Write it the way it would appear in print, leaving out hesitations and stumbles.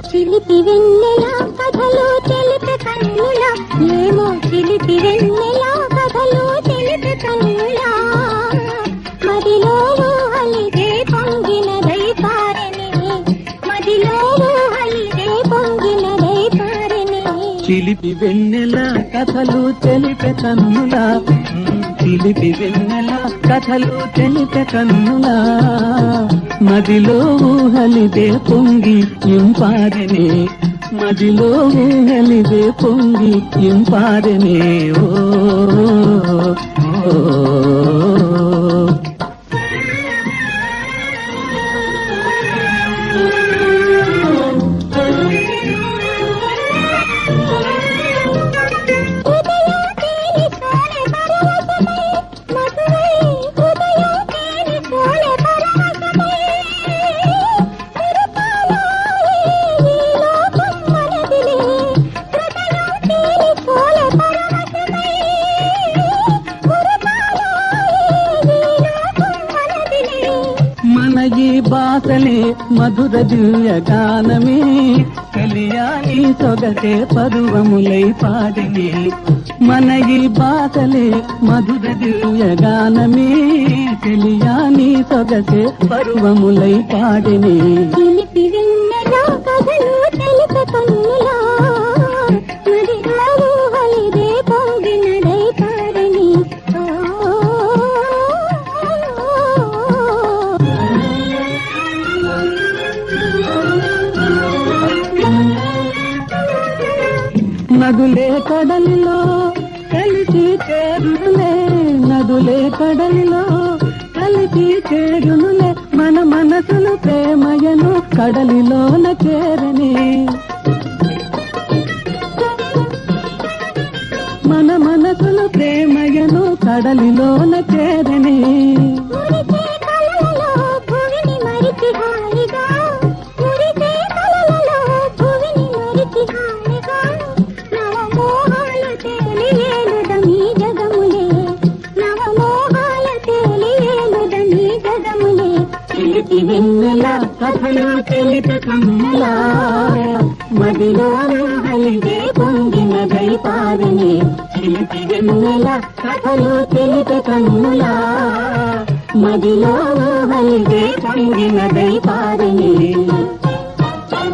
చిలిపి వెన్నెల కథలు తెలిపే కన్నుల ఏమో చిలిపి వెన్నెల కథలు తెలిపే కన్నుల మదిలో ఊహలిదే పొంగినదై పారని మదిలో ఊహలిదే పొంగినదై పారని చిలిపి వెన్నెల కథలు తెలిపే కన్నుల చిలిపి వెన్నెల కథలు తెలిపే కన్నుల మదిలో ఊహలిదే పొంగి ఇంపారనే మదిలో ఊహలిదే పొంగి ఇంపారనే ఓ ఈ బాసలే మధుర దివ్య గానమే కలియాని సొగసే పరువములై పాడనే మన ఈ బాసలే మధుర దివ్య గానమే కలియాని సొగసే పరువములై పాడనే చిలిపి వెన్నెల కథలు తెలిపే కన్నుల మదిలో ఊహలిదే పొంగినదై పారని నదులే కడలిలో కలిసి చేరునులే నదులే కడలిలో కలిసి చేరునులే మన మనసులు ప్రేమయను కడలిలోన చేరని మన మనసులు ప్రేమయను కడలిలోన చేరని చిలిపి వెన్నెల కథలు తెలిపే కన్నుల మదిలో ఊహలిదే పొంగినదై పారని చిలిపి వెన్నెల కథలు తెలిపే కన్నుల మదిలో ఊహలిదే పొంగినదై పారని